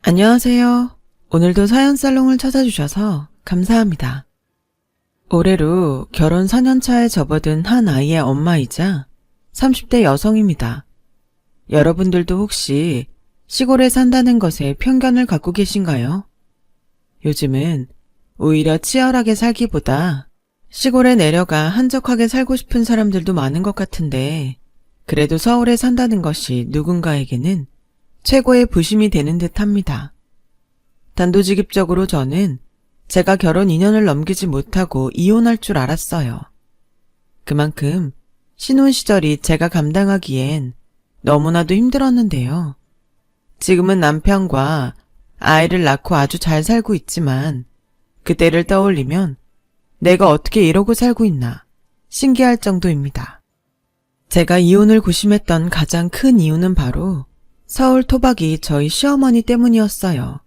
안녕하세요. 오늘도 사연살롱을 찾아주셔서 감사합니다. 올해로 결혼 4년차에 접어든 한 아이의 엄마이자 30대 여성입니다. 여러분들도 혹시 시골에 산다는 것에 편견을 갖고 계신가요? 요즘은 오히려 치열하게 살기보다 시골에 내려가 한적하게 살고 싶은 사람들도 많은 것 같은데, 그래도 서울에 산다는 것이 누군가에게는 최고의 부심이 되는 듯 합니다. 단도직입적으로 저는 제가 결혼 2년을 넘기지 못하고 이혼할 줄 알았어요. 그만큼 신혼 시절이 제가 감당하기엔 너무나도 힘들었는데요. 지금은 남편과 아이를 낳고 아주 잘 살고 있지만 그때를 떠올리면 내가 어떻게 이러고 살고 있나 신기할 정도입니다. 제가 이혼을 고심했던 가장 큰 이유는 바로 서울 토박이 저희 시어머니 때문이었어요.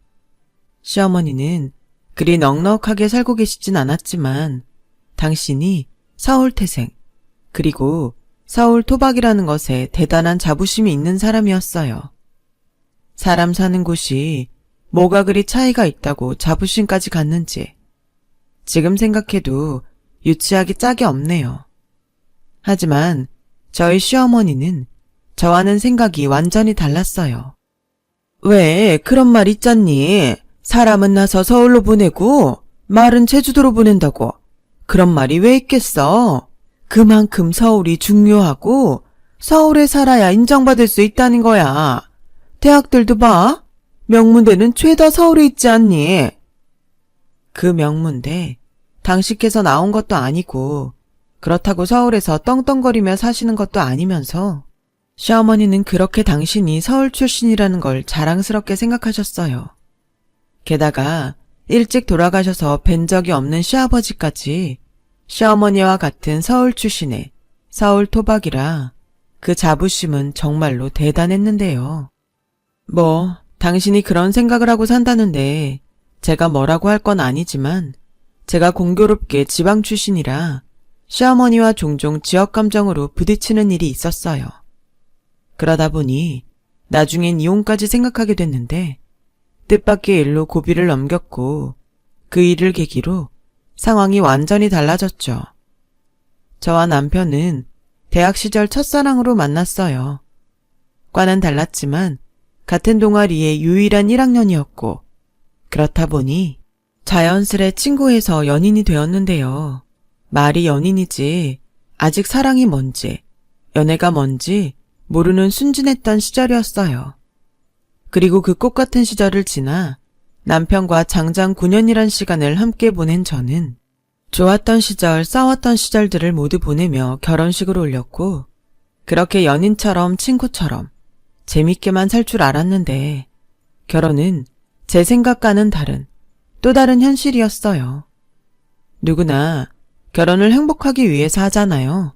시어머니는 그리 넉넉하게 살고 계시진 않았지만 당신이 서울 태생, 그리고 서울 토박이라는 것에 대단한 자부심이 있는 사람이었어요. 사람 사는 곳이 뭐가 그리 차이가 있다고 자부심까지 갖는지 지금 생각해도 유치하기 짝이 없네요. 하지만 저희 시어머니는 저와는 생각이 완전히 달랐어요. 왜 그런 말 있잖니? 사람은 나서 서울로 보내고 말은 제주도로 보낸다고. 그런 말이 왜 있겠어? 그만큼 서울이 중요하고 서울에 살아야 인정받을 수 있다는 거야. 대학들도 봐. 명문대는 죄다 서울에 있지 않니? 그 명문대 당신께서 나온 것도 아니고 그렇다고 서울에서 떵떵거리며 사시는 것도 아니면서 시어머니는 그렇게 당신이 서울 출신이라는 걸 자랑스럽게 생각하셨어요. 게다가 일찍 돌아가셔서 뵌 적이 없는 시아버지까지 시어머니와 같은 서울 출신의 서울 토박이라 그 자부심은 정말로 대단했는데요. 뭐 당신이 그런 생각을 하고 산다는데 제가 뭐라고 할 건 아니지만 제가 공교롭게 지방 출신이라 시어머니와 종종 지역 감정으로 부딪히는 일이 있었어요. 그러다 보니 나중엔 이혼까지 생각하게 됐는데 뜻밖의 일로 고비를 넘겼고 그 일을 계기로 상황이 완전히 달라졌죠. 저와 남편은 대학 시절 첫사랑으로 만났어요. 과는 달랐지만 같은 동아리의 유일한 1학년이었고 그렇다 보니 자연스레 친구에서 연인이 되었는데요. 말이 연인이지 아직 사랑이 뭔지 연애가 뭔지 모르는 순진했던 시절이었어요. 그리고 그 꽃같은 시절을 지나 남편과 장장 9년이란 시간을 함께 보낸 저는 좋았던 시절, 싸웠던 시절들을 모두 보내며 결혼식을 올렸고 그렇게 연인처럼 친구처럼 재밌게만 살 줄 알았는데 결혼은 제 생각과는 다른 또 다른 현실이었어요. 누구나 결혼을 행복하기 위해서 하잖아요.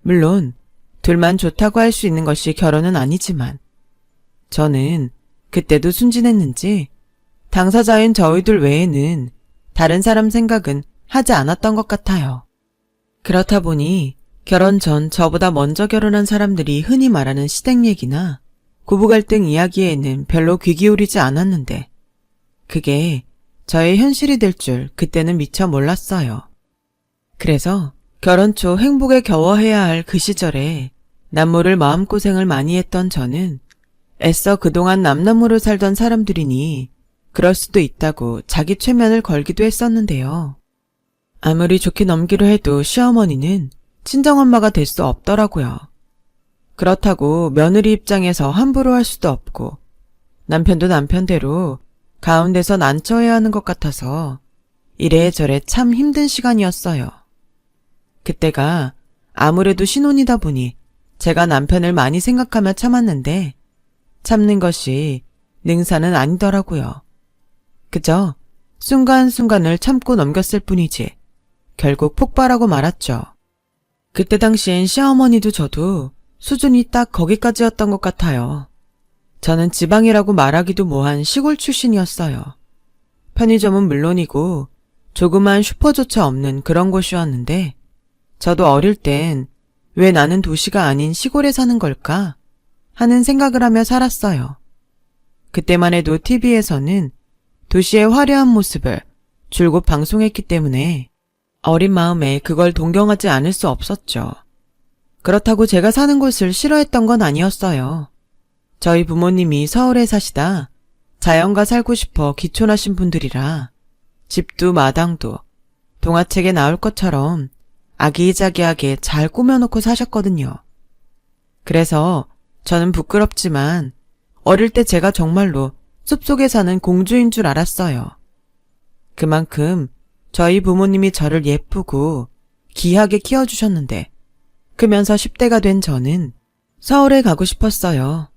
물론 둘만 좋다고 할 수 있는 것이 결혼은 아니지만 저는 그때도 순진했는지 당사자인 저희들 외에는 다른 사람 생각은 하지 않았던 것 같아요. 그렇다 보니 결혼 전 저보다 먼저 결혼한 사람들이 흔히 말하는 시댁 얘기나 부부갈등 이야기에는 별로 귀 기울이지 않았는데 그게 저의 현실이 될 줄 그때는 미처 몰랐어요. 그래서 결혼 초 행복에 겨워해야 할 그 시절에 남모를 마음고생을 많이 했던 저는 애써 그동안 남남으로 살던 사람들이니 그럴 수도 있다고 자기 최면을 걸기도 했었는데요. 아무리 좋게 넘기려 해도 시어머니는 친정엄마가 될 수 없더라고요. 그렇다고 며느리 입장에서 함부로 할 수도 없고 남편도 남편대로 가운데서 난처해야 하는 것 같아서 이래저래 참 힘든 시간이었어요. 그때가 아무래도 신혼이다 보니 제가 남편을 많이 생각하며 참았는데 참는 것이 능사는 아니더라고요. 그저 순간순간을 참고 넘겼을 뿐이지 결국 폭발하고 말았죠. 그때 당시엔 시어머니도 저도 수준이 딱 거기까지였던 것 같아요. 저는 지방이라고 말하기도 뭐한 시골 출신이었어요. 편의점은 물론이고 조그만 슈퍼조차 없는 그런 곳이었는데 저도 어릴 땐 왜 나는 도시가 아닌 시골에 사는 걸까 하는 생각을 하며 살았어요. 그때만 해도 TV에서는 도시의 화려한 모습을 줄곧 방송했기 때문에 어린 마음에 그걸 동경하지 않을 수 없었죠. 그렇다고 제가 사는 곳을 싫어했던 건 아니었어요. 저희 부모님이 서울에 사시다 자연과 살고 싶어 귀촌하신 분들이라 집도 마당도 동화책에 나올 것처럼 아기자기하게 잘 꾸며놓고 사셨거든요. 그래서 저는 부끄럽지만 어릴 때 제가 정말로 숲속에 사는 공주인 줄 알았어요. 그만큼 저희 부모님이 저를 예쁘고 귀하게 키워주셨는데 크면서 10대가 된 저는 서울에 가고 싶었어요.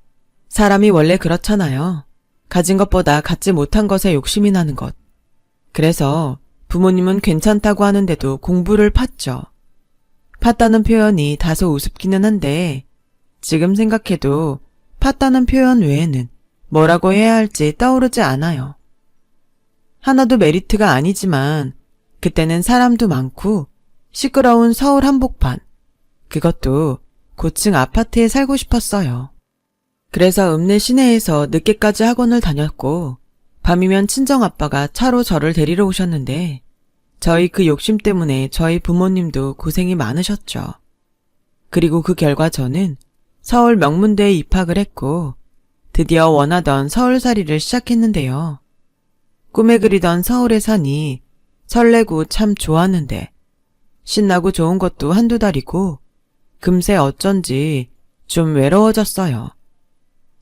사람이 원래 그렇잖아요. 가진 것보다 갖지 못한 것에 욕심이 나는 것. 그래서 부모님은 괜찮다고 하는데도 공부를 팠죠. 팠다는 표현이 다소 우습기는 한데 지금 생각해도 팠다는 표현 외에는 뭐라고 해야 할지 떠오르지 않아요. 하나도 메리트가 아니지만 그때는 사람도 많고 시끄러운 서울 한복판, 그것도 고층 아파트에 살고 싶었어요. 그래서 읍내 시내에서 늦게까지 학원을 다녔고 밤이면 친정아빠가 차로 저를 데리러 오셨는데 저희 그 욕심 때문에 저희 부모님도 고생이 많으셨죠. 그리고 그 결과 저는 서울 명문대에 입학을 했고 드디어 원하던 서울살이를 시작했는데요. 꿈에 그리던 서울에 사니 설레고 참 좋았는데 신나고 좋은 것도 한두 달이고 금세 어쩐지 좀 외로워졌어요.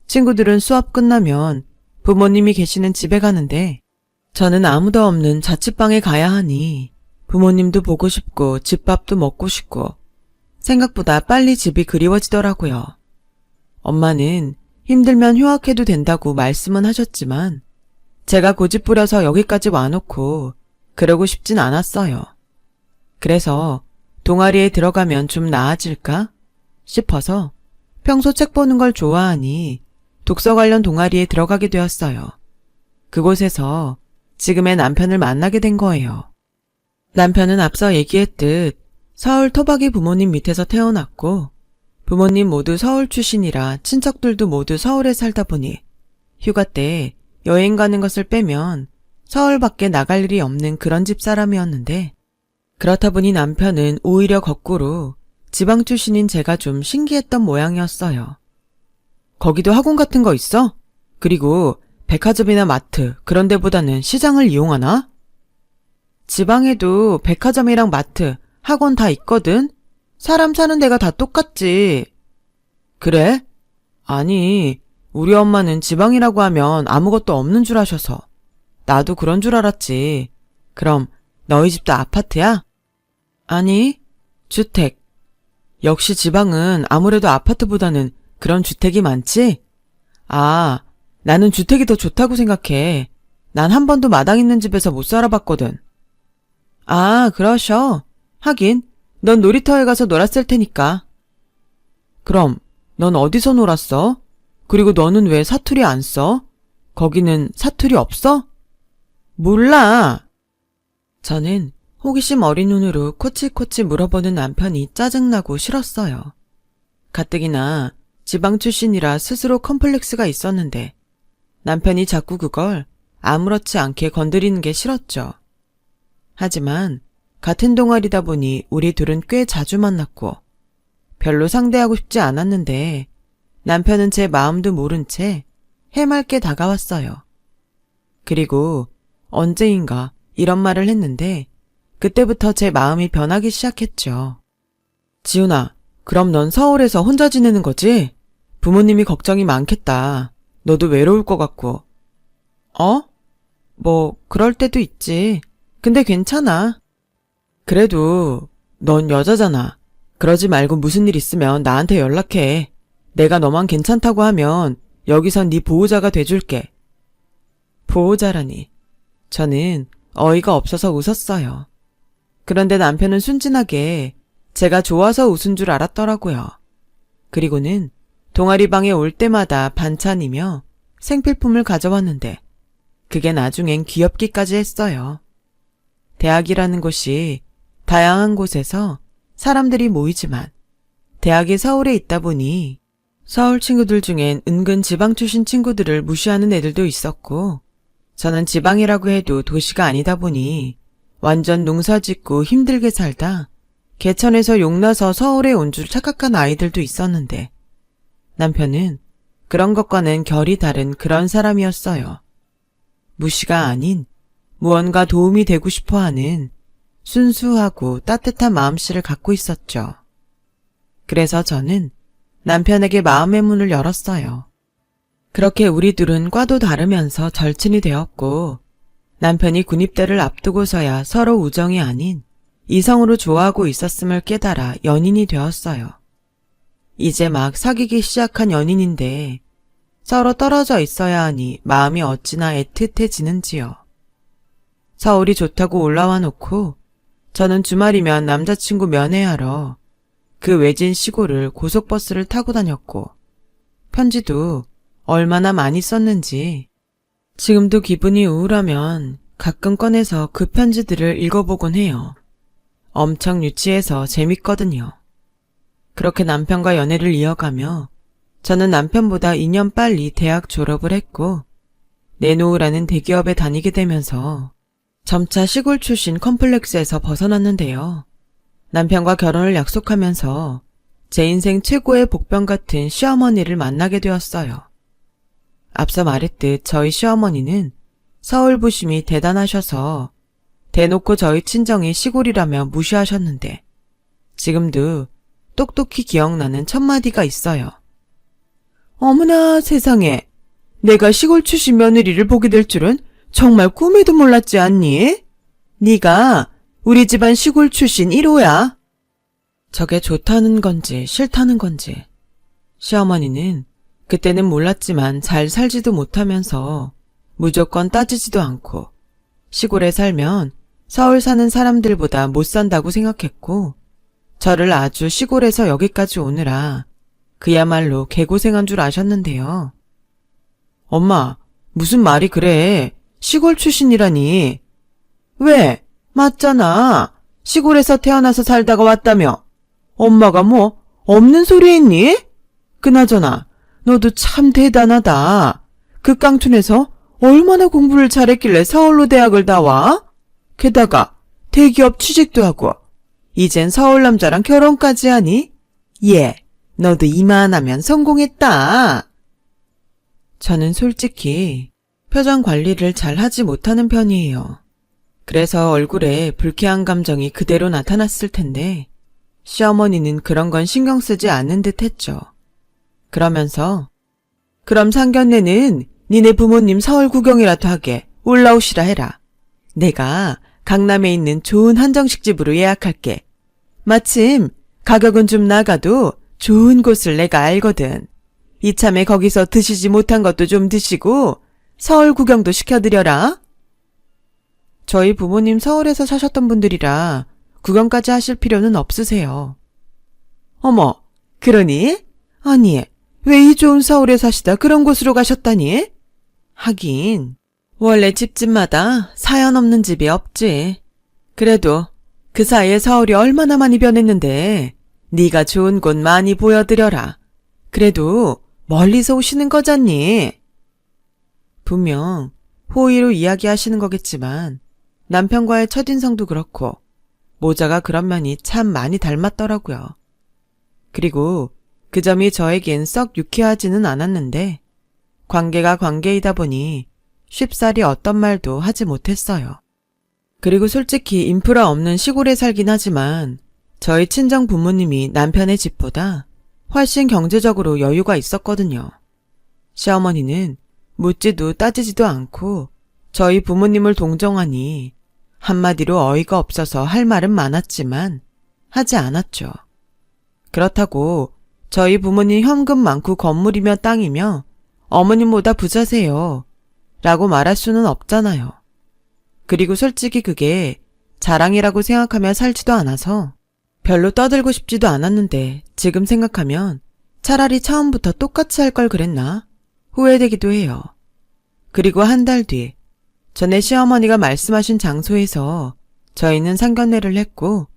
친구들은 수업 끝나면 부모님이 계시는 집에 가는데 저는 아무도 없는 자취방에 가야 하니 부모님도 보고 싶고 집밥도 먹고 싶고 생각보다 빨리 집이 그리워지더라고요. 엄마는 힘들면 휴학해도 된다고 말씀은 하셨지만 제가 고집부려서 여기까지 와놓고 그러고 싶진 않았어요. 그래서 동아리에 들어가면 좀 나아질까 싶어서 평소 책 보는 걸 좋아하니 독서 관련 동아리에 들어가게 되었어요. 그곳에서 지금의 남편을 만나게 된 거예요. 남편은 앞서 얘기했듯 서울 토박이 부모님 밑에서 태어났고 부모님 모두 서울 출신이라 친척들도 모두 서울에 살다 보니 휴가 때 여행 가는 것을 빼면 서울 밖에 나갈 일이 없는 그런 집 사람이었는데 그렇다 보니 남편은 오히려 거꾸로 지방 출신인 제가 좀 신기했던 모양이었어요. 거기도 학원 같은 거 있어? 그리고 백화점이나 마트 그런 데보다는 시장을 이용하나? 지방에도 백화점이랑 마트, 학원 다 있거든? 사람 사는 데가 다 똑같지. 그래? 아니, 우리 엄마는 지방이라고 하면 아무것도 없는 줄 아셔서. 나도 그런 줄 알았지. 그럼 너희 집도 아파트야? 아니, 주택. 역시 지방은 아무래도 아파트보다는 그런 주택이 많지? 아, 나는 주택이 더 좋다고 생각해. 난 한 번도 마당 있는 집에서 못 살아봤거든. 아, 그러셔. 하긴, 넌 놀이터에 가서 놀았을 테니까. 그럼, 넌 어디서 놀았어? 그리고 너는 왜 사투리 안 써? 거기는 사투리 없어? 몰라. 저는 호기심 어린 눈으로 코치코치 물어보는 남편이 짜증나고 싫었어요. 가뜩이나 지방 출신이라 스스로 컴플렉스가 있었는데 남편이 자꾸 그걸 아무렇지 않게 건드리는 게 싫었죠. 하지만 같은 동아리다 보니 우리 둘은 꽤 자주 만났고 별로 상대하고 싶지 않았는데 남편은 제 마음도 모른 채 해맑게 다가왔어요. 그리고 언제인가 이런 말을 했는데 그때부터 제 마음이 변하기 시작했죠. 지훈아, 그럼 넌 서울에서 혼자 지내는 거지? 부모님이 걱정이 많겠다. 너도 외로울 것 같고. 뭐 그럴 때도 있지. 근데 괜찮아. 그래도 넌 여자잖아. 그러지 말고 무슨 일 있으면 나한테 연락해. 내가 너만 괜찮다고 하면 여기선 네 보호자가 돼줄게. 보호자라니. 저는 어이가 없어서 웃었어요. 그런데 남편은 순진하게 제가 좋아서 웃은 줄 알았더라고요. 그리고는 동아리방에 올 때마다 반찬이며 생필품을 가져왔는데 그게 나중엔 귀엽기까지 했어요. 대학이라는 곳이 다양한 곳에서 사람들이 모이지만 대학이 서울에 있다 보니 서울 친구들 중엔 은근 지방 출신 친구들을 무시하는 애들도 있었고, 저는 지방이라고 해도 도시가 아니다 보니 완전 농사 짓고 힘들게 살다 개천에서 용나서 서울에 온 줄 착각한 아이들도 있었는데, 남편은 그런 것과는 결이 다른 그런 사람이었어요. 무시가 아닌 무언가 도움이 되고 싶어하는 순수하고 따뜻한 마음씨를 갖고 있었죠. 그래서 저는 남편에게 마음의 문을 열었어요. 그렇게 우리 둘은 과도 다르면서 절친이 되었고, 남편이 군입대를 앞두고서야 서로 우정이 아닌 이성으로 좋아하고 있었음을 깨달아 연인이 되었어요. 이제 막 사귀기 시작한 연인인데 서로 떨어져 있어야 하니 마음이 어찌나 애틋해지는지요. 서울이 좋다고 올라와 놓고 저는 주말이면 남자친구 면회하러 그 외진 시골을 고속버스를 타고 다녔고, 편지도 얼마나 많이 썼는지 지금도 기분이 우울하면 가끔 꺼내서 그 편지들을 읽어보곤 해요. 엄청 유치해서 재밌거든요. 그렇게 남편과 연애를 이어가며 저는 남편보다 2년 빨리 대학 졸업을 했고, 내노우라는 대기업에 다니게 되면서 점차 시골 출신 컴플렉스에서 벗어났는데요. 남편과 결혼을 약속하면서 제 인생 최고의 복병 같은 시어머니를 만나게 되었어요. 앞서 말했듯 저희 시어머니는 서울 부심이 대단하셔서 대놓고 저희 친정이 시골이라며 무시하셨는데, 지금도 똑똑히 기억나는 첫마디가 있어요. 어머나 세상에, 내가 시골 출신 며느리를 보게 될 줄은 정말 꿈에도 몰랐지 않니? 네가 우리 집안 시골 출신 1호야. 저게 좋다는 건지 싫다는 건지 시어머니는 그때는 몰랐지만 잘 살지도 못하면서 무조건 따지지도 않고 시골에 살면 서울 사는 사람들보다 못 산다고 생각했고, 저를 아주 시골에서 여기까지 오느라 그야말로 개고생한 줄 아셨는데요. 엄마, 무슨 말이 그래? 시골 출신이라니. 왜? 맞잖아. 시골에서 태어나서 살다가 왔다며. 엄마가 뭐 없는 소리 했니? 그나저나 너도 참 대단하다. 그 깡촌에서 얼마나 공부를 잘했길래 서울로 대학을 나와? 게다가 대기업 취직도 하고 이젠 서울 남자랑 결혼까지 하니? 예, 너도 이만하면 성공했다. 저는 솔직히 표정 관리를 잘 하지 못하는 편이에요. 그래서 얼굴에 불쾌한 감정이 그대로 나타났을 텐데 시어머니는 그런 건 신경 쓰지 않는 듯 했죠. 그러면서 그럼 상견례는 니네 부모님 서울 구경이라도 하게 올라오시라 해라. 내가 강남에 있는 좋은 한정식 집으로 예약할게. 마침 가격은 좀 나가도 좋은 곳을 내가 알거든. 이참에 거기서 드시지 못한 것도 좀 드시고 서울 구경도 시켜드려라. 저희 부모님 서울에서 사셨던 분들이라 구경까지 하실 필요는 없으세요. 어머, 그러니? 아니, 왜 이 좋은 서울에 사시다 그런 곳으로 가셨다니? 하긴 원래 집집마다 사연 없는 집이 없지. 그래도 그 사이에 서울이 얼마나 많이 변했는데 네가 좋은 곳 많이 보여드려라. 그래도 멀리서 오시는 거잖니. 분명 호의로 이야기하시는 거겠지만 남편과의 첫인상도 그렇고 모자가 그런 면이 참 많이 닮았더라고요. 그리고 그 점이 저에겐 썩 유쾌하지는 않았는데 관계가 관계이다 보니 쉽사리 어떤 말도 하지 못했어요. 그리고 솔직히 인프라 없는 시골에 살긴 하지만 저희 친정 부모님이 남편의 집보다 훨씬 경제적으로 여유가 있었거든요. 시어머니는 묻지도 따지지도 않고 저희 부모님을 동정하니 한마디로 어이가 없어서 할 말은 많았지만 하지 않았죠. 그렇다고 저희 부모님 현금 많고 건물이며 땅이며 어머님보다 부자세요 라고 말할 수는 없잖아요. 그리고 솔직히 그게 자랑이라고 생각하며 살지도 않아서 별로 떠들고 싶지도 않았는데 지금 생각하면 차라리 처음부터 똑같이 할 걸 그랬나 후회되기도 해요. 그리고 한 달 뒤 전에 시어머니가 말씀하신 장소에서 저희는 상견례를 했고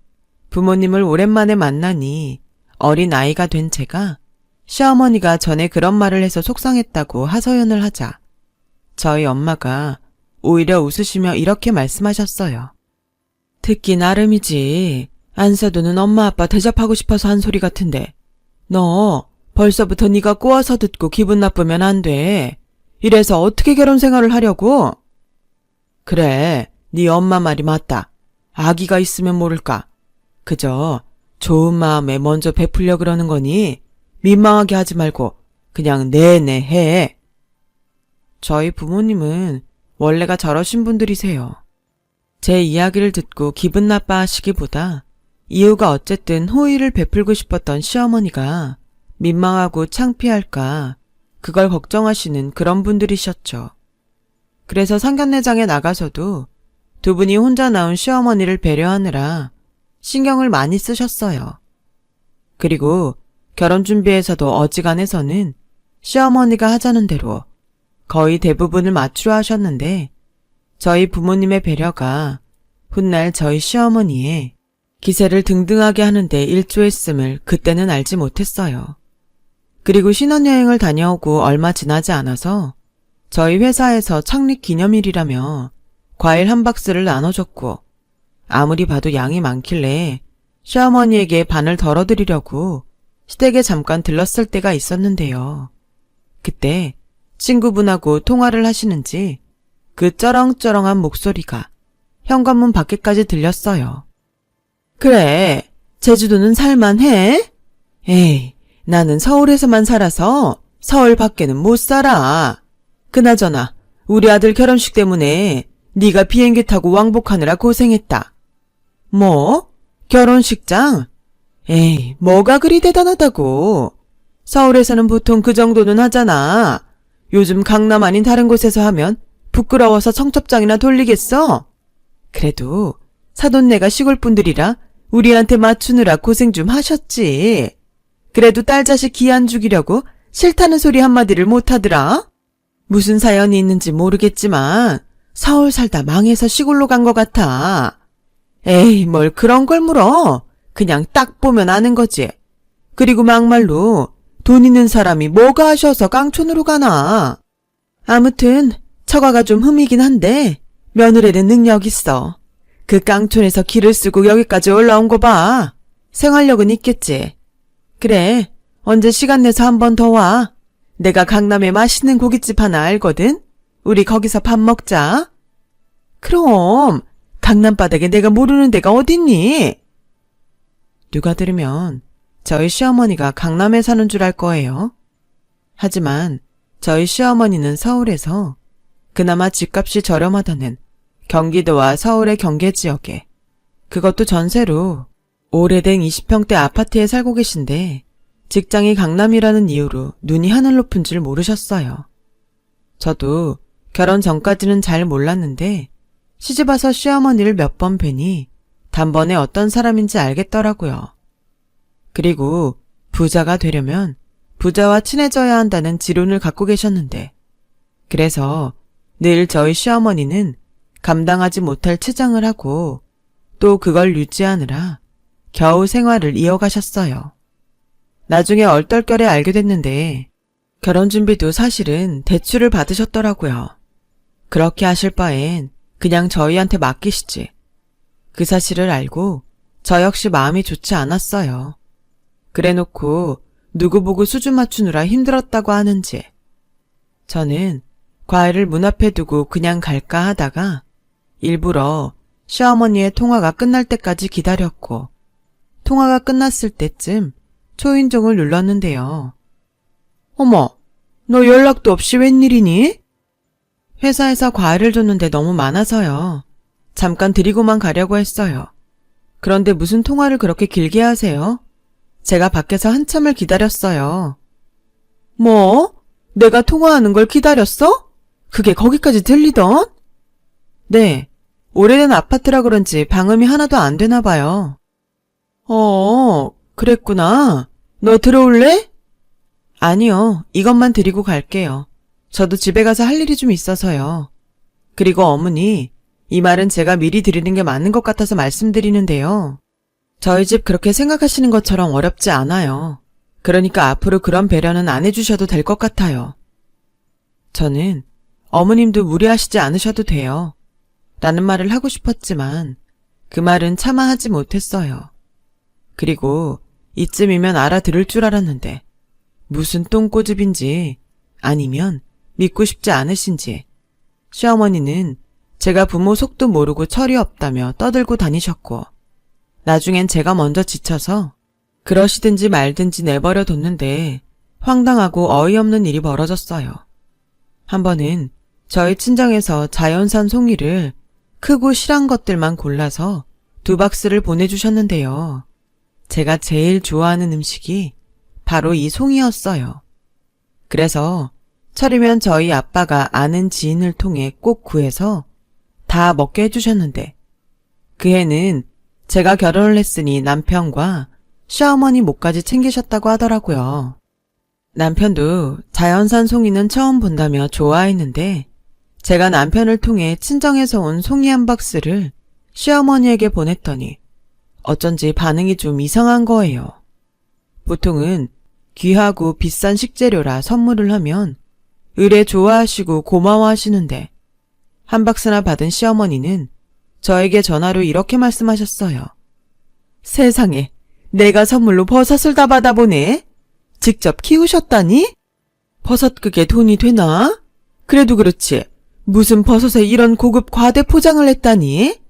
부모님을 오랜만에 만나니 어린 아이가 된 제가 시어머니가 전에 그런 말을 해서 속상했다고 하소연을 하자 저희 엄마가 오히려 웃으시며 이렇게 말씀하셨어요. 듣기 나름이지. 안사도는 엄마 아빠 대접하고 싶어서 한 소리 같은데 너 벌써부터 네가 꼬아서 듣고 기분 나쁘면 안 돼. 이래서 어떻게 결혼 생활을 하려고? 그래, 네 엄마 말이 맞다. 아기가 있으면 모를까. 그저 좋은 마음에 먼저 베풀려 그러는 거니 민망하게 하지 말고 그냥 네네 해. 저희 부모님은 원래가 저러신 분들이세요. 제 이야기를 듣고 기분 나빠하시기보다 이유가 어쨌든 호의를 베풀고 싶었던 시어머니가 민망하고 창피할까 그걸 걱정하시는 그런 분들이셨죠. 그래서 상견례장에 나가서도 두 분이 혼자 나온 시어머니를 배려하느라 신경을 많이 쓰셨어요. 그리고 결혼 준비에서도 어지간해서는 시어머니가 하자는 대로 거의 대부분을 맞추려 하셨는데 저희 부모님의 배려가 훗날 저희 시어머니의 기세를 등등하게 하는데 일조했음을 그때는 알지 못했어요. 그리고 신혼여행을 다녀오고 얼마 지나지 않아서 저희 회사에서 창립 기념일이라며 과일 한 박스를 나눠줬고 아무리 봐도 양이 많길래 시어머니에게 반을 덜어드리려고 시댁에 잠깐 들렀을 때가 있었는데요. 그때 친구분하고 통화를 하시는지 그 쩌렁쩌렁한 목소리가 현관문 밖에까지 들렸어요. 그래, 제주도는 살만해? 에이, 나는 서울에서만 살아서 서울 밖에는 못 살아. 그나저나 우리 아들 결혼식 때문에 네가 비행기 타고 왕복하느라 고생했다. 뭐? 결혼식장? 에이, 뭐가 그리 대단하다고. 서울에서는 보통 그 정도는 하잖아. 요즘 강남 아닌 다른 곳에서 하면 부끄러워서 청첩장이나 돌리겠어? 그래도 사돈네가 시골 분들이라 우리한테 맞추느라 고생 좀 하셨지. 그래도 딸 자식 기 안 죽이려고 싫다는 소리 한마디를 못하더라. 무슨 사연이 있는지 모르겠지만 서울 살다 망해서 시골로 간 것 같아. 에이, 뭘 그런 걸 물어. 그냥 딱 보면 아는 거지. 그리고 막말로 돈 있는 사람이 뭐가 하셔서 깡촌으로 가나. 아무튼 처가가 좀 흠이긴 한데 며느리는 능력 있어. 그 깡촌에서 길을 쓰고 여기까지 올라온 거 봐. 생활력은 있겠지. 그래, 언제 시간 내서 한 번 더 와. 내가 강남에 맛있는 고깃집 하나 알거든. 우리 거기서 밥 먹자. 그럼 강남 바닥에 내가 모르는 데가 어딨니? 누가 들으면 저희 시어머니가 강남에 사는 줄 알 거예요. 하지만 저희 시어머니는 서울에서 그나마 집값이 저렴하다는 경기도와 서울의 경계 지역에, 그것도 전세로 오래된 20평대 아파트에 살고 계신데 직장이 강남이라는 이유로 눈이 하늘 높은 줄 모르셨어요. 저도 결혼 전까지는 잘 몰랐는데 시집와서 시어머니를 몇 번 뵈니 단번에 어떤 사람인지 알겠더라고요. 그리고 부자가 되려면 부자와 친해져야 한다는 지론을 갖고 계셨는데, 그래서 늘 저희 시어머니는 감당하지 못할 치장을 하고 또 그걸 유지하느라 겨우 생활을 이어가셨어요. 나중에 얼떨결에 알게 됐는데 결혼 준비도 사실은 대출을 받으셨더라고요. 그렇게 하실 바엔 그냥 저희한테 맡기시지. 그 사실을 알고 저 역시 마음이 좋지 않았어요. 그래놓고 누구 보고 수준 맞추느라 힘들었다고 하는지. 저는 과일을 문 앞에 두고 그냥 갈까 하다가 일부러 시어머니의 통화가 끝날 때까지 기다렸고, 통화가 끝났을 때쯤 초인종을 눌렀는데요. 어머, 너 연락도 없이 웬일이니? 회사에서 과일을 줬는데 너무 많아서요. 잠깐 드리고만 가려고 했어요. 그런데 무슨 통화를 그렇게 길게 하세요? 제가 밖에서 한참을 기다렸어요. 뭐? 내가 통화하는 걸 기다렸어? 그게 거기까지 들리던? 네, 오래된 아파트라 그런지 방음이 하나도 안 되나 봐요. 그랬구나. 너 들어올래? 아니요, 이것만 드리고 갈게요. 저도 집에 가서 할 일이 좀 있어서요. 그리고 어머니, 이 말은 제가 미리 드리는 게 맞는 것 같아서 말씀드리는데요. 저희 집 그렇게 생각하시는 것처럼 어렵지 않아요. 그러니까 앞으로 그런 배려는 안 해주셔도 될 것 같아요. 저는 어머님도 무리하시지 않으셔도 돼요. 라는 말을 하고 싶었지만 그 말은 차마 하지 못했어요. 그리고 이쯤이면 알아들을 줄 알았는데 무슨 똥꼬집인지 아니면 믿고 싶지 않으신지 시어머니는 제가 부모 속도 모르고 철이 없다며 떠들고 다니셨고 나중엔 제가 먼저 지쳐서 그러시든지 말든지 내버려 뒀는데 황당하고 어이없는 일이 벌어졌어요. 한 번은 저희 친정에서 자연산 송이를 크고 실한 것들만 골라서 2박스를 보내주셨는데요. 제가 제일 좋아하는 음식이 바로 이 송이였어요. 그래서 철이면 저희 아빠가 아는 지인을 통해 꼭 구해서 다 먹게 해주셨는데 그 해는 제가 결혼을 했으니 남편과 시어머니 목까지 챙기셨다고 하더라고요. 남편도 자연산 송이는 처음 본다며 좋아했는데 제가 남편을 통해 친정에서 온 송이 한 박스를 시어머니에게 보냈더니 어쩐지 반응이 좀 이상한 거예요. 보통은 귀하고 비싼 식재료라 선물을 하면 의뢰 좋아하시고 고마워하시는데 한 박스나 받은 시어머니는 저에게 전화로 이렇게 말씀하셨어요. 세상에, 내가 선물로 버섯을 다 받아보네. 직접 키우셨다니? 버섯 그게 돈이 되나? 그래도 그렇지. 무슨 버섯에 이런 고급 과대 포장을 했다니?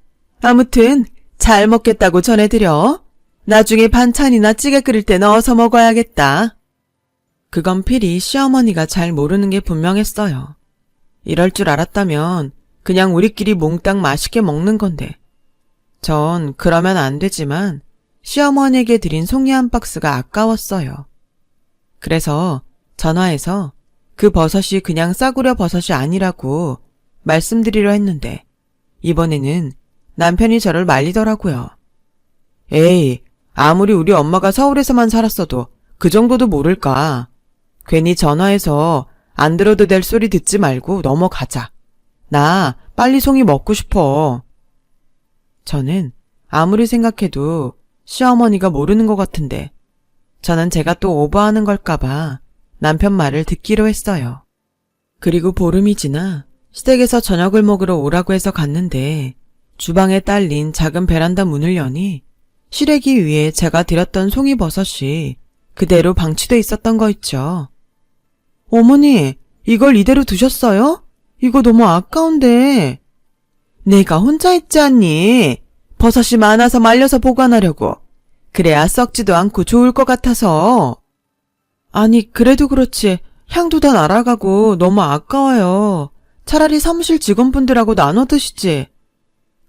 아무튼 잘 먹겠다고 전해드려. 나중에 반찬이나 찌개 끓일 때 넣어서 먹어야겠다. 그건 필히 시어머니가 잘 모르는 게 분명했어요. 이럴 줄 알았다면 그냥 우리끼리 몽땅 맛있게 먹는 건데. 전 그러면 안 되지만 시어머니에게 드린 송이 한 박스가 아까웠어요. 그래서 전화해서 그 버섯이 그냥 싸구려 버섯이 아니라고 말씀드리려 했는데 이번에는 남편이 저를 말리더라고요. 에이, 아무리 우리 엄마가 서울에서만 살았어도 그 정도도 모를까. 괜히 전화해서 안 들어도 될 소리 듣지 말고 넘어가자. 나 빨리 송이 먹고 싶어. 저는 아무리 생각해도 시어머니가 모르는 것 같은데 저는 제가 또 오버하는 걸까봐 남편 말을 듣기로 했어요. 그리고 보름이 지나 시댁에서 저녁을 먹으러 오라고 해서 갔는데 주방에 딸린 작은 베란다 문을 여니 시래기 위에 제가 드렸던 송이버섯이 그대로 방치돼 있었던 거 있죠. 어머니, 이걸 이대로 두셨어요? 이거 너무 아까운데. 내가 혼자 있지 않니? 버섯이 많아서 말려서 보관하려고. 그래야 썩지도 않고 좋을 것 같아서. 아니, 그래도 그렇지. 향도 다 날아가고 너무 아까워요. 차라리 사무실 직원분들하고 나눠 드시지.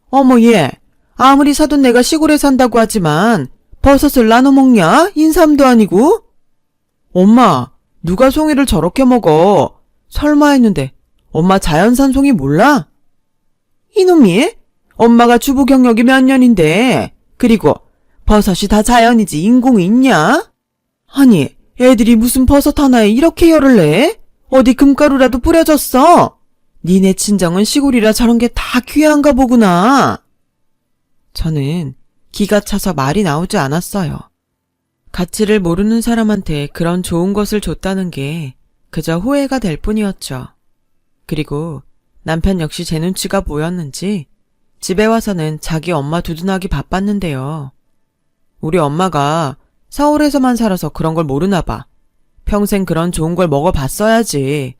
어머, 얘. 아무리 사돈 내가 시골에 산다고 하지만 버섯을 나눠 먹냐? 인삼도 아니고. 엄마, 누가 송이를 저렇게 먹어? 설마 했는데 엄마 자연산 송이 몰라? 이놈이? 엄마가 주부 경력이 몇 년인데. 그리고 버섯이 다 자연이지 인공이 있냐? 아니, 애들이 무슨 버섯 하나에 이렇게 열을 내? 어디 금가루라도 뿌려졌어? 니네 친정은 시골이라 저런 게 다 귀한가 보구나. 저는 기가 차서 말이 나오지 않았어요. 가치를 모르는 사람한테 그런 좋은 것을 줬다는 게 그저 호해가 될 뿐이었죠. 그리고 남편 역시 제 눈치가 보였는지 집에 와서는 자기 엄마 두둔하기 바빴는데요. 우리 엄마가 서울에서만 살아서 그런 걸 모르나 봐. 평생 그런 좋은 걸 먹어봤어야지.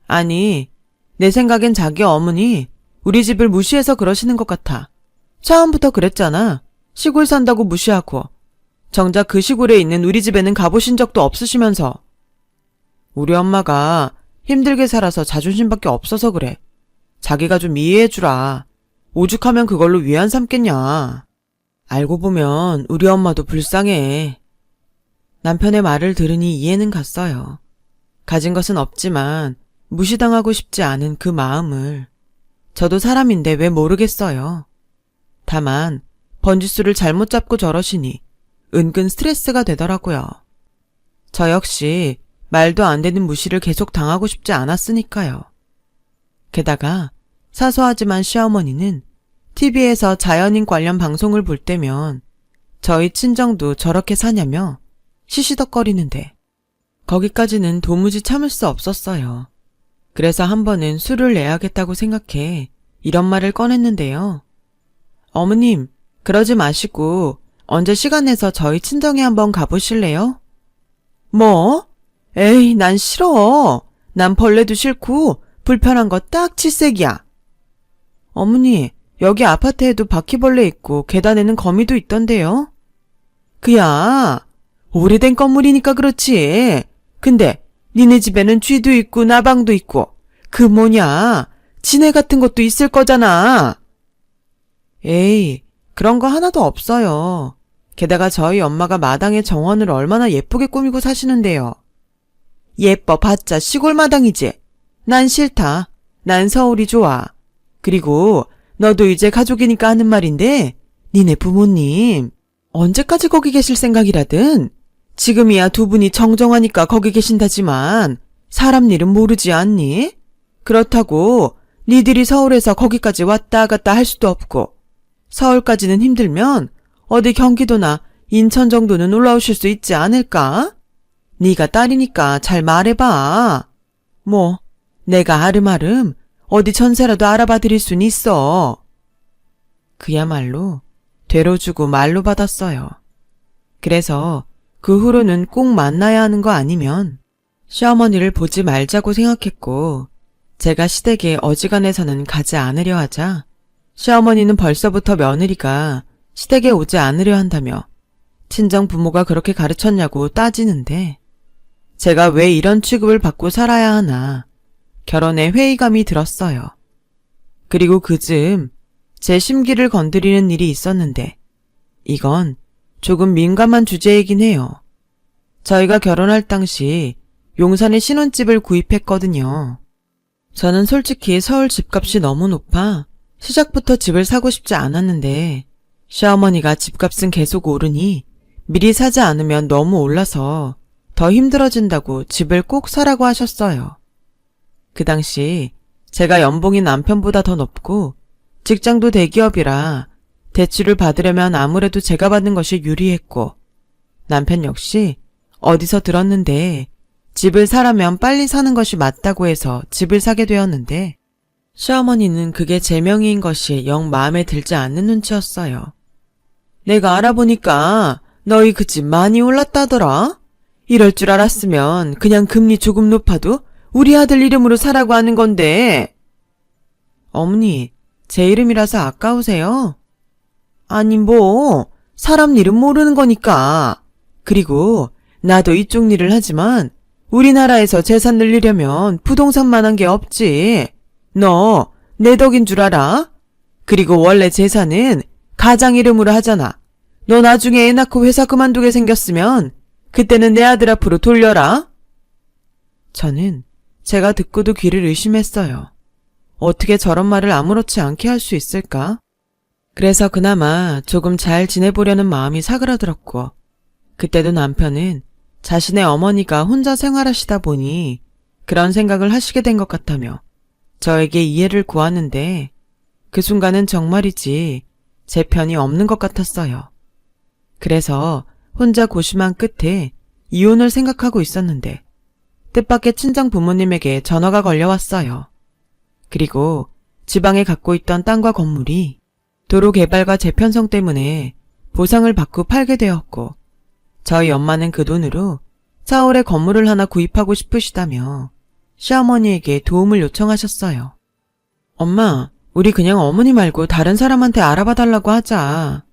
아니, 내 생각엔 자기 어머니 우리 집을 무시해서 그러시는 것 같아. 처음부터 그랬잖아. 시골 산다고 무시하고. 정작 그 시골에 있는 우리 집에는 가보신 적도 없으시면서. 우리 엄마가 힘들게 살아서 자존심밖에 없어서 그래. 자기가 좀 이해해주라. 오죽하면 그걸로 위안 삼겠냐. 알고 보면 우리 엄마도 불쌍해. 남편의 말을 들으니 이해는 갔어요. 가진 것은 없지만 무시당하고 싶지 않은 그 마음을. 저도 사람인데 왜 모르겠어요. 다만 번지수를 잘못 잡고 저러시니 은근 스트레스가 되더라고요. 저 역시 말도 안 되는 무시를 계속 당하고 싶지 않았으니까요. 게다가 사소하지만 시어머니는 TV에서 자연인 관련 방송을 볼 때면 저희 친정도 저렇게 사냐며 시시덕거리는데 거기까지는 도무지 참을 수 없었어요. 그래서 한 번은 술을 내야겠다고 생각해 이런 말을 꺼냈는데요. 어머님, 그러지 마시고 언제 시간 내서 저희 친정에 한번 가보실래요? 뭐? 에이, 난 싫어. 난 벌레도 싫고 불편한 거 딱 칠색이야. 어머니, 여기 아파트에도 바퀴벌레 있고 계단에는 거미도 있던데요? 그야, 오래된 건물이니까 그렇지. 근데 니네 집에는 쥐도 있고 나방도 있고 그 뭐냐, 지네 같은 것도 있을 거잖아. 에이, 그런 거 하나도 없어요. 게다가 저희 엄마가 마당에 정원을 얼마나 예쁘게 꾸미고 사시는데요. 예뻐 봤자 시골 마당이지. 난 싫다. 난 서울이 좋아. 그리고 너도 이제 가족이니까 하는 말인데 니네 부모님 언제까지 거기 계실 생각이라든 지금이야 두 분이 정정하니까 거기 계신다지만 사람 일은 모르지 않니? 그렇다고 니들이 서울에서 거기까지 왔다 갔다 할 수도 없고 서울까지는 힘들면 어디 경기도나 인천 정도는 올라오실 수 있지 않을까? 네가 딸이니까 잘 말해봐. 뭐 내가 아름아름 어디 전세라도 알아봐 드릴 순 있어. 그야말로 되로 주고 말로 받았어요. 그래서 그 후로는 꼭 만나야 하는 거 아니면 시어머니를 보지 말자고 생각했고 제가 시댁에 어지간해서는 가지 않으려 하자 시어머니는 벌써부터 며느리가 시댁에 오지 않으려 한다며 친정 부모가 그렇게 가르쳤냐고 따지는데 제가 왜 이런 취급을 받고 살아야 하나 결혼에 회의감이 들었어요. 그리고 그즈음 제 심기를 건드리는 일이 있었는데 이건 조금 민감한 주제이긴 해요. 저희가 결혼할 당시 용산에 신혼집을 구입했거든요. 저는 솔직히 서울 집값이 너무 높아 시작부터 집을 사고 싶지 않았는데 시어머니가 집값은 계속 오르니 미리 사지 않으면 너무 올라서 더 힘들어진다고 집을 꼭 사라고 하셨어요. 그 당시 제가 연봉이 남편보다 더 높고 직장도 대기업이라 대출을 받으려면 아무래도 제가 받는 것이 유리했고 남편 역시 어디서 들었는데 집을 사라면 빨리 사는 것이 맞다고 해서 집을 사게 되었는데 시어머니는 그게 제 명의인 것이 영 마음에 들지 않는 눈치였어요. 내가 알아보니까 너희 그 집 많이 올랐다더라. 이럴 줄 알았으면 그냥 금리 조금 높아도 우리 아들 이름으로 사라고 하는 건데. 어머니, 제 이름이라서 아까우세요? 아니 뭐 사람 이름 모르는 거니까. 그리고 나도 이쪽 일을 하지만 우리나라에서 재산 늘리려면 부동산만한 게 없지. 너 내 덕인 줄 알아? 그리고 원래 재산은 가장 이름으로 하잖아. 너 나중에 애 낳고 회사 그만두게 생겼으면 그때는 내 아들 앞으로 돌려라. 저는 제가 듣고도 귀를 의심했어요. 어떻게 저런 말을 아무렇지 않게 할 수 있을까? 그래서 그나마 조금 잘 지내보려는 마음이 사그라들었고 그때도 남편은 자신의 어머니가 혼자 생활하시다 보니 그런 생각을 하시게 된 것 같다며 저에게 이해를 구하는데 그 순간은 정말이지 제 편이 없는 것 같았어요. 그래서 혼자 고심한 끝에 이혼을 생각하고 있었는데 뜻밖의 친정 부모님에게 전화가 걸려왔어요. 그리고 지방에 갖고 있던 땅과 건물이 도로 개발과 재편성 때문에 보상을 받고 팔게 되었고 저희 엄마는 그 돈으로 서울에 건물을 하나 구입하고 싶으시다며 시어머니에게 도움을 요청하셨어요. 엄마, 우리 그냥 어머니 말고 다른 사람한테 알아봐 달라고 하자.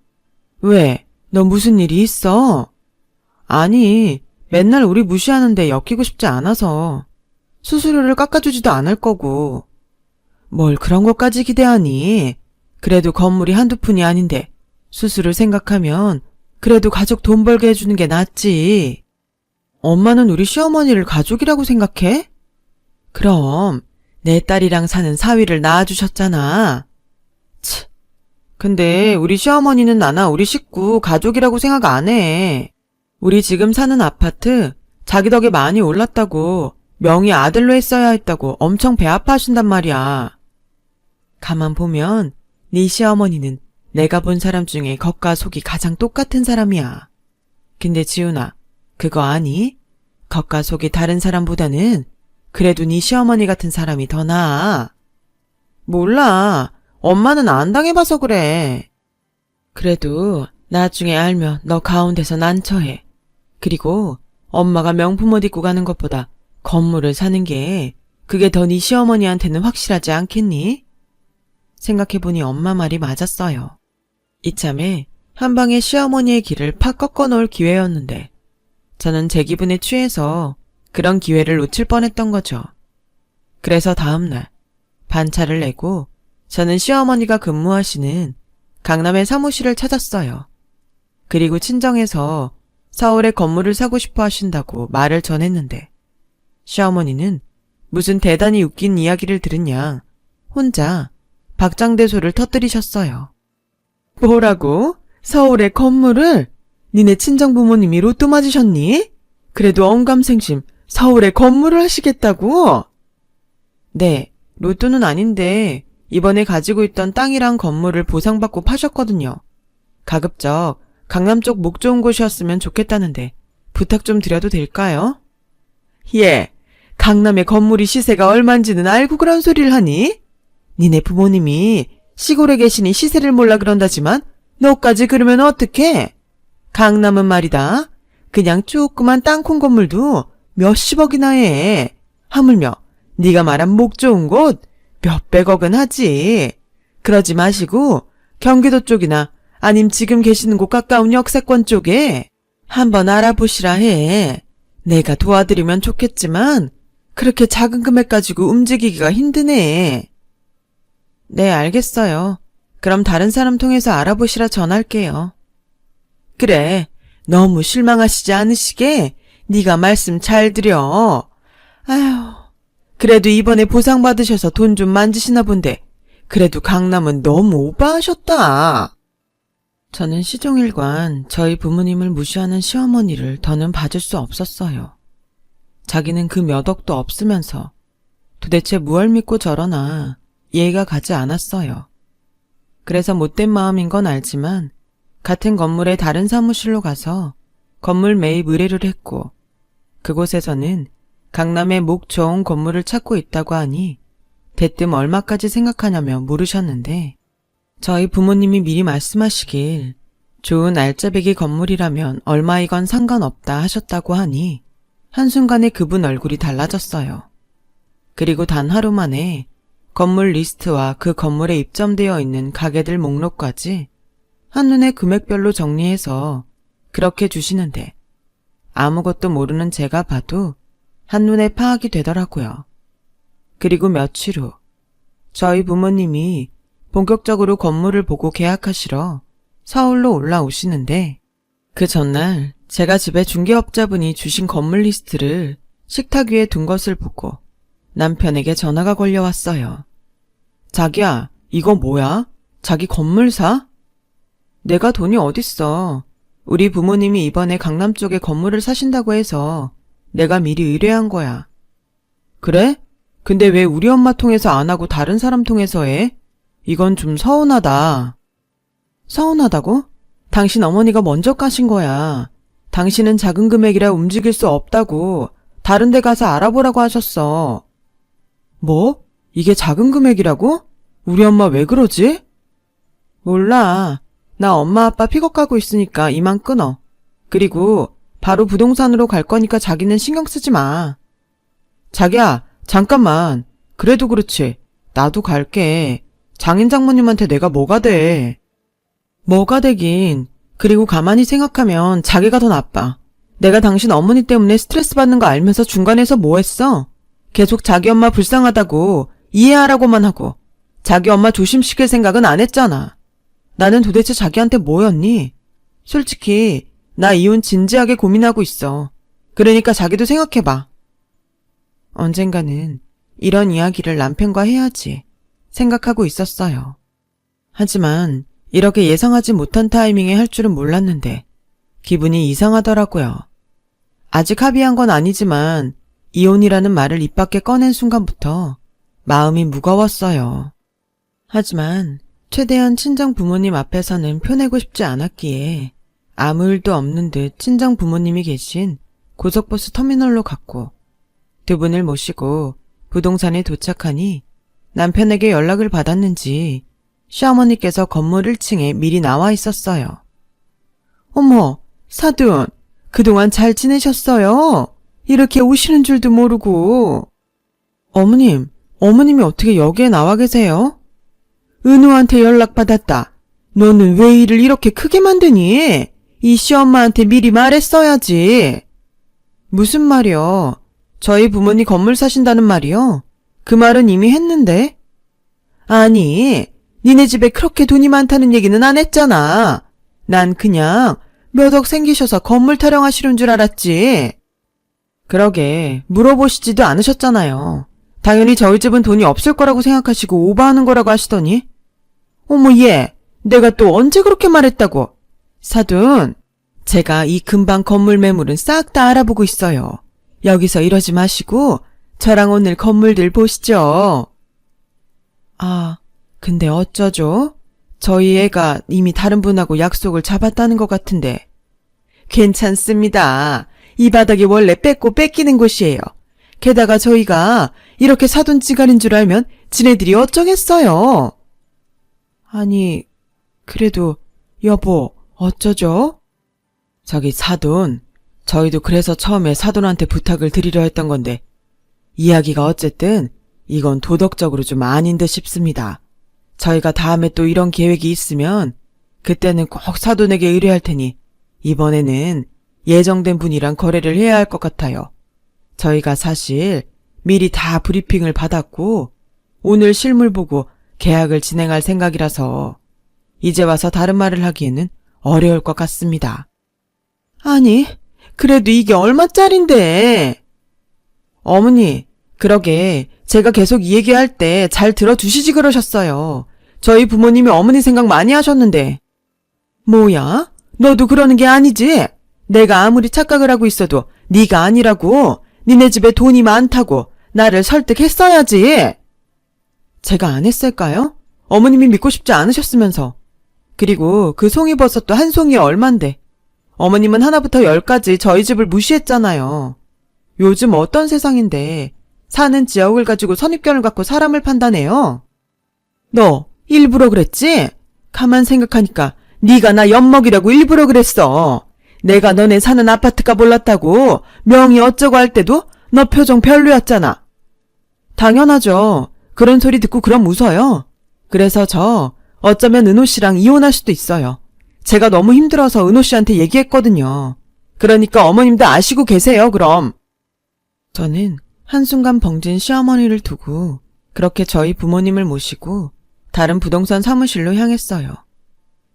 왜? 너 무슨 일이 있어? 아니, 맨날 우리 무시하는데 엮이고 싶지 않아서 수수료를 깎아주지도 않을 거고. 뭘 그런 것까지 기대하니? 그래도 건물이 한두 푼이 아닌데 수수를 생각하면 그래도 가족 돈 벌게 해주는 게 낫지. 엄마는 우리 시어머니를 가족이라고 생각해? 그럼 내 딸이랑 사는 사위를 낳아주셨잖아. 치, 근데 우리 시어머니는 나나 우리 식구 가족이라고 생각 안 해. 우리 지금 사는 아파트 자기 덕에 많이 올랐다고 명의 아들로 했어야 했다고 엄청 배 아파하신단 말이야. 가만 보면 네 시어머니는 내가 본 사람 중에 겉과 속이 가장 똑같은 사람이야. 근데 지훈아, 그거 아니? 겉과 속이 다른 사람보다는 그래도 네 시어머니 같은 사람이 더 나아. 몰라. 엄마는 안 당해봐서 그래. 그래도 나중에 알면 너 가운데서 난처해. 그리고 엄마가 명품 옷 입고 가는 것보다 건물을 사는 게 그게 더 네 시어머니한테는 확실하지 않겠니? 생각해보니 엄마 말이 맞았어요. 이참에 한 방에 시어머니의 길을 팍 꺾어놓을 기회였는데 저는 제 기분에 취해서 그런 기회를 놓칠 뻔했던 거죠. 그래서 다음날 반차를 내고 저는 시어머니가 근무하시는 강남의 사무실을 찾았어요. 그리고 친정에서 서울에 건물을 사고 싶어 하신다고 말을 전했는데 시어머니는 무슨 대단히 웃긴 이야기를 들은 양 혼자 박장대소를 터뜨리셨어요. 뭐라고? 서울에 건물을? 니네 친정부모님이 로또 맞으셨니? 그래도 언감생심 서울에 건물을 하시겠다고? 네, 로또는 아닌데 이번에 가지고 있던 땅이랑 건물을 보상받고 파셨거든요. 가급적 강남 쪽 목 좋은 곳이었으면 좋겠다는데 부탁 좀 드려도 될까요? 예, 강남의 건물이 시세가 얼만지는 알고 그런 소리를 하니? 니네 부모님이 시골에 계시니 시세를 몰라 그런다지만 너까지 그러면 어떡해? 강남은 말이다. 그냥 조그만 땅콩 건물도 몇십억이나 해. 하물며 네가 말한 목 좋은 곳 몇백억은 하지. 그러지 마시고 경기도 쪽이나 아님 지금 계시는 곳 가까운 역세권 쪽에 한번 알아보시라 해. 내가 도와드리면 좋겠지만 그렇게 작은 금액 가지고 움직이기가 힘드네. 네, 알겠어요. 그럼 다른 사람 통해서 알아보시라 전할게요. 그래, 너무 실망하시지 않으시게 네가 말씀 잘 드려. 아휴, 그래도 이번에 보상받으셔서 돈 좀 만지시나 본데 그래도 강남은 너무 오버하셨다. 저는 시종일관 저희 부모님을 무시하는 시어머니를 더는 봐줄 수 없었어요. 자기는 그 몇 억도 없으면서 도대체 무얼 믿고 저러나 이해가 가지 않았어요. 그래서 못된 마음인 건 알지만 같은 건물의 다른 사무실로 가서 건물 매입 의뢰를 했고 그곳에서는 강남의 목 좋은 건물을 찾고 있다고 하니 대뜸 얼마까지 생각하냐며 물으셨는데 저희 부모님이 미리 말씀하시길 좋은 알짜배기 건물이라면 얼마이건 상관없다 하셨다고 하니 한순간에 그분 얼굴이 달라졌어요. 그리고 단 하루 만에 건물 리스트와 그 건물에 입점되어 있는 가게들 목록까지 한눈에 금액별로 정리해서 그렇게 주시는데 아무것도 모르는 제가 봐도 한눈에 파악이 되더라고요. 그리고 며칠 후 저희 부모님이 본격적으로 건물을 보고 계약하시러 서울로 올라오시는데 그 전날 제가 집에 중개업자분이 주신 건물 리스트를 식탁 위에 둔 것을 보고 남편에게 전화가 걸려왔어요. 자기야, 이거 뭐야? 자기 건물 사? 내가 돈이 어딨어. 우리 부모님이 이번에 강남 쪽에 건물을 사신다고 해서 내가 미리 의뢰한 거야. 그래? 근데 왜 우리 엄마 통해서 안 하고 다른 사람 통해서 해? 이건 좀 서운하다. 서운하다고? 당신 어머니가 먼저 까신 거야. 당신은 작은 금액이라 움직일 수 없다고 다른 데 가서 알아보라고 하셨어. 뭐? 이게 작은 금액이라고? 우리 엄마 왜 그러지? 몰라. 나 엄마 아빠 픽업 가고 있으니까 이만 끊어. 그리고 바로 부동산으로 갈 거니까 자기는 신경 쓰지 마. 자기야, 잠깐만. 그래도 그렇지. 나도 갈게. 장인 장모님한테 내가 뭐가 돼. 뭐가 되긴. 그리고 가만히 생각하면 자기가 더 나빠. 내가 당신 어머니 때문에 스트레스 받는 거 알면서 중간에서 뭐 했어? 계속 자기 엄마 불쌍하다고 이해하라고만 하고 자기 엄마 조심시킬 생각은 안 했잖아. 나는 도대체 자기한테 뭐였니? 솔직히 나 이혼 진지하게 고민하고 있어. 그러니까 자기도 생각해봐. 언젠가는 이런 이야기를 남편과 해야지 생각하고 있었어요. 하지만 이렇게 예상하지 못한 타이밍에 할 줄은 몰랐는데 기분이 이상하더라고요. 아직 합의한 건 아니지만 이혼이라는 말을 입 밖에 꺼낸 순간부터 마음이 무거웠어요. 하지만 최대한 친정 부모님 앞에서는 표내고 싶지 않았기에 아무 일도 없는 듯 친정 부모님이 계신 고속버스 터미널로 갔고 두 분을 모시고 부동산에 도착하니 남편에게 연락을 받았는지 시어머니께서 건물 1층에 미리 나와 있었어요. 어머, 사돈, 그동안 잘 지내셨어요? 이렇게 오시는 줄도 모르고. 어머님이 어떻게 여기에 나와 계세요? 은우한테 연락받았다. 너는 왜 일을 이렇게 크게 만드니? 이 시엄마한테 미리 말했어야지. 무슨 말이요? 저희 부모님 건물 사신다는 말이요? 그 말은 이미 했는데? 아니, 니네 집에 그렇게 돈이 많다는 얘기는 안 했잖아. 난 그냥 몇 억 생기셔서 건물 타령하시는 줄 알았지. 그러게, 물어보시지도 않으셨잖아요. 당연히 저희 집은 돈이 없을 거라고 생각하시고 오버하는 거라고 하시더니. 어머, 얘, 내가 또 언제 그렇게 말했다고. 사돈, 제가 이 근방 건물 매물은 싹 다 알아보고 있어요. 여기서 이러지 마시고 저랑 오늘 건물들 보시죠. 아, 근데 어쩌죠? 저희 애가 이미 다른 분하고 약속을 잡았다는 것 같은데. 괜찮습니다. 이 바닥이 원래 뺏고 뺏기는 곳이에요. 게다가 저희가 이렇게 사돈지간인 줄 알면 지네들이 어쩌겠어요. 아니, 그래도 여보, 어쩌죠? 저기 사돈, 저희도 그래서 처음에 사돈한테 부탁을 드리려 했던 건데 이야기가 어쨌든 이건 도덕적으로 좀 아닌 듯 싶습니다. 저희가 다음에 또 이런 계획이 있으면 그때는 꼭 사돈에게 의뢰할 테니 이번에는 예정된 분이랑 거래를 해야 할 것 같아요. 저희가 사실 미리 다 브리핑을 받았고 오늘 실물 보고 계약을 진행할 생각이라서 이제 와서 다른 말을 하기에는 어려울 것 같습니다. 아니, 그래도 이게 얼마짜린데? 어머니, 그러게 제가 계속 이 얘기할 때 잘 들어주시지 그러셨어요. 저희 부모님이 어머니 생각 많이 하셨는데. 뭐야? 너도 그러는 게 아니지? 내가 아무리 착각을 하고 있어도 네가 아니라고. 니네 집에 돈이 많다고 나를 설득했어야지. 제가 안 했을까요? 어머님이 믿고 싶지 않으셨으면서. 그리고 그 송이버섯도 한 송이에 얼만데. 어머님은 하나부터 10까지 저희 집을 무시했잖아요. 요즘 어떤 세상인데 사는 지역을 가지고 선입견을 갖고 사람을 판단해요? 너 일부러 그랬지? 가만 생각하니까 네가 나 엿먹이라고 일부러 그랬어. 내가 너네 사는 아파트가 몰랐다고 명의 어쩌고 할 때도 너 표정 별로였잖아. 당연하죠. 그런 소리 듣고 그럼 웃어요. 그래서 저 어쩌면 은호 씨랑 이혼할 수도 있어요. 제가 너무 힘들어서 은호 씨한테 얘기했거든요. 그러니까 어머님도 아시고 계세요, 그럼. 저는 한순간 벙진 시어머니를 두고 그렇게 저희 부모님을 모시고 다른 부동산 사무실로 향했어요.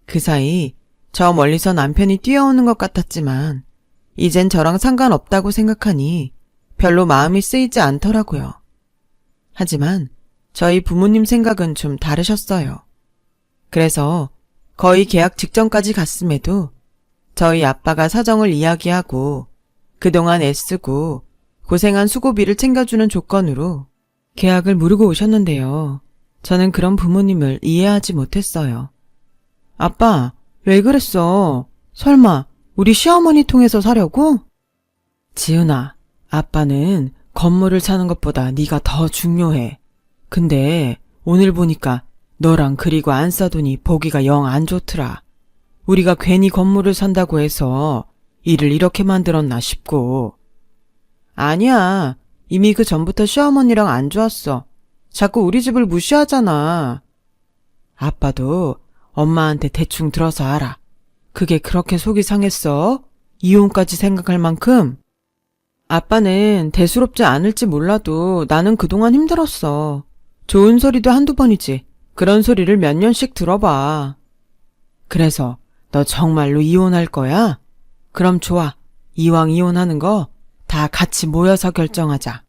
그 사이 저 멀리서 남편이 뛰어오는 것 같았지만 이젠 저랑 상관없다고 생각하니 별로 마음이 쓰이지 않더라고요. 하지만 저희 부모님 생각은 좀 다르셨어요. 그래서 거의 계약 직전까지 갔음에도 저희 아빠가 사정을 이야기하고 그동안 애쓰고 고생한 수고비를 챙겨주는 조건으로 계약을 무르고 오셨는데요. 저는 그런 부모님을 이해하지 못했어요. 아빠, 왜 그랬어? 설마 우리 시어머니 통해서 사려고? 지은아, 아빠는 건물을 사는 것보다 네가 더 중요해. 근데 오늘 보니까 너랑 그리고 안 사돈이 보기가 영 안 좋더라. 우리가 괜히 건물을 산다고 해서 일을 이렇게 만들었나 싶고. 아니야. 이미 그 전부터 시어머니랑 안 좋았어. 자꾸 우리 집을 무시하잖아. 아빠도 엄마한테 대충 들어서 알아. 그게 그렇게 속이 상했어? 이혼까지 생각할 만큼? 아빠는 대수롭지 않을지 몰라도 나는 그동안 힘들었어. 좋은 소리도 한두 번이지. 그런 소리를 몇 년씩 들어봐. 그래서 너 정말로 이혼할 거야? 그럼 좋아. 이왕 이혼하는 거 다 같이 모여서 결정하자.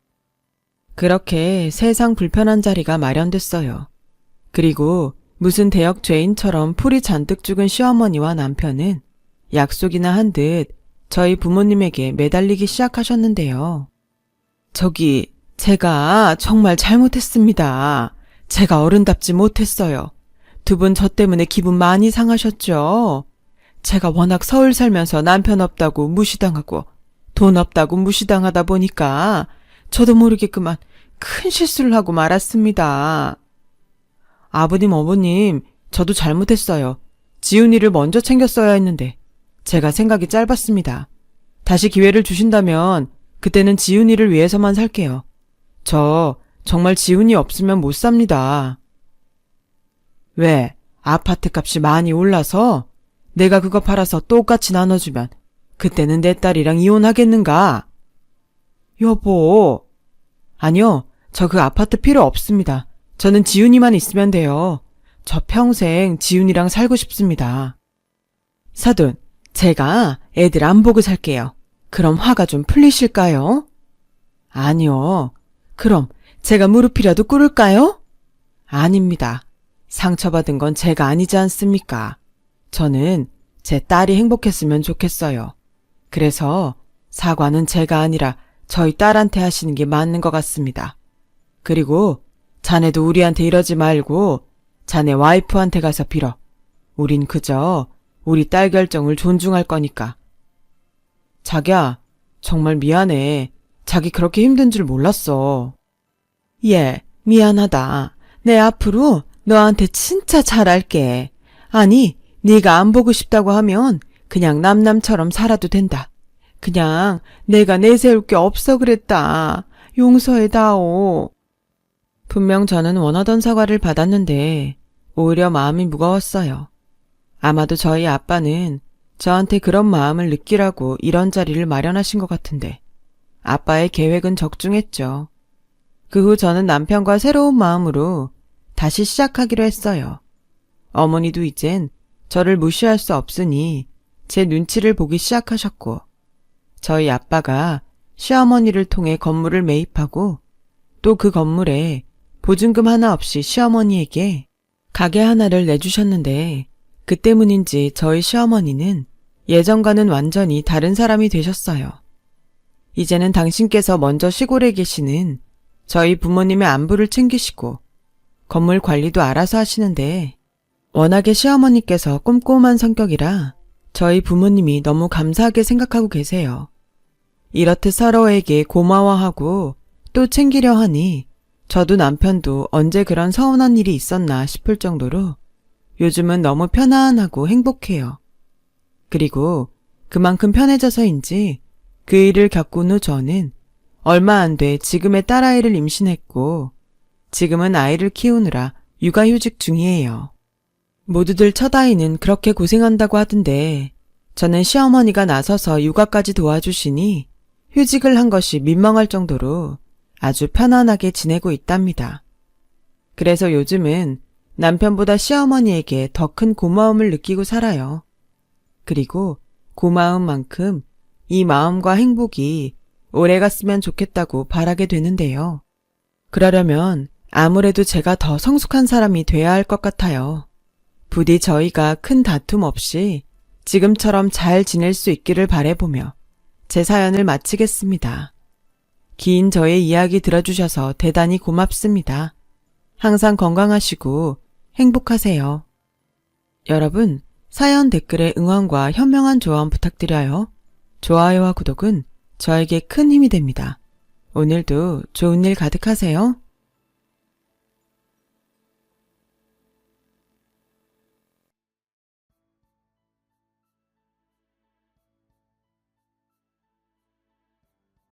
그렇게 세상 불편한 자리가 마련됐어요. 그리고 무슨 대역 죄인처럼 풀이 잔뜩 죽은 시어머니와 남편은 약속이나 한 듯 저희 부모님에게 매달리기 시작하셨는데요. 저기, 제가 정말 잘못했습니다. 제가 어른답지 못했어요. 두 분 저 때문에 기분 많이 상하셨죠? 제가 워낙 서울 살면서 남편 없다고 무시당하고 돈 없다고 무시당하다 보니까 저도 모르게 그만 큰 실수를 하고 말았습니다. 아버님, 어머님, 저도 잘못했어요. 지훈이를 먼저 챙겼어야 했는데 제가 생각이 짧았습니다. 다시 기회를 주신다면 그때는 지훈이를 위해서만 살게요. 저 정말 지훈이 없으면 못 삽니다. 왜? 아파트 값이 많이 올라서 내가 그거 팔아서 똑같이 나눠주면 그때는 내 딸이랑 이혼하겠는가? 여보. 아니요, 저 그 아파트 필요 없습니다. 저는 지훈이만 있으면 돼요. 저 평생 지훈이랑 살고 싶습니다. 사돈, 제가 애들 안 보고 살게요. 그럼 화가 좀 풀리실까요? 아니요. 그럼 제가 무릎이라도 꿇을까요? 아닙니다. 상처받은 건 제가 아니지 않습니까? 저는 제 딸이 행복했으면 좋겠어요. 그래서 사과는 제가 아니라 저희 딸한테 하시는 게 맞는 것 같습니다. 그리고 자네도 우리한테 이러지 말고 자네 와이프한테 가서 빌어. 우린 그저 우리 딸 결정을 존중할 거니까. 자기야, 정말 미안해. 자기 그렇게 힘든 줄 몰랐어. 예, 미안하다. 내 앞으로 너한테 진짜 잘할게. 아니, 네가 안 보고 싶다고 하면 그냥 남남처럼 살아도 된다. 그냥 내가 내세울 게 없어 그랬다. 용서해다오. 분명 저는 원하던 사과를 받았는데 오히려 마음이 무거웠어요. 아마도 저희 아빠는 저한테 그런 마음을 느끼라고 이런 자리를 마련하신 것 같은데 아빠의 계획은 적중했죠. 그 후 저는 남편과 새로운 마음으로 다시 시작하기로 했어요. 어머니도 이젠 저를 무시할 수 없으니 제 눈치를 보기 시작하셨고 저희 아빠가 시어머니를 통해 건물을 매입하고 또 그 건물에 보증금 하나 없이 시어머니에게 가게 하나를 내주셨는데 그 때문인지 저희 시어머니는 예전과는 완전히 다른 사람이 되셨어요. 이제는 당신께서 먼저 시골에 계시는 저희 부모님의 안부를 챙기시고 건물 관리도 알아서 하시는데 워낙에 시어머니께서 꼼꼼한 성격이라 저희 부모님이 너무 감사하게 생각하고 계세요. 이렇듯 서로에게 고마워하고 또 챙기려 하니 저도 남편도 언제 그런 서운한 일이 있었나 싶을 정도로 요즘은 너무 편안하고 행복해요. 그리고 그만큼 편해져서인지 그 일을 겪은 후 저는 얼마 안 돼 지금의 딸아이를 임신했고 지금은 아이를 키우느라 육아휴직 중이에요. 모두들 첫아이는 그렇게 고생한다고 하던데 저는 시어머니가 나서서 육아까지 도와주시니 휴직을 한 것이 민망할 정도로 아주 편안하게 지내고 있답니다. 그래서 요즘은 남편보다 시어머니에게 더 큰 고마움을 느끼고 살아요. 그리고 고마운 만큼 이 마음과 행복이 오래갔으면 좋겠다고 바라게 되는데요. 그러려면 아무래도 제가 더 성숙한 사람이 돼야 할 것 같아요. 부디 저희가 큰 다툼 없이 지금처럼 잘 지낼 수 있기를 바라보며 제 사연을 마치겠습니다. 긴 저의 이야기 들어주셔서 대단히 고맙습니다. 항상 건강하시고 행복하세요. 여러분, 사연 댓글에 응원과 현명한 조언 부탁드려요. 좋아요와 구독은 저에게 큰 힘이 됩니다. 오늘도 좋은 일 가득하세요.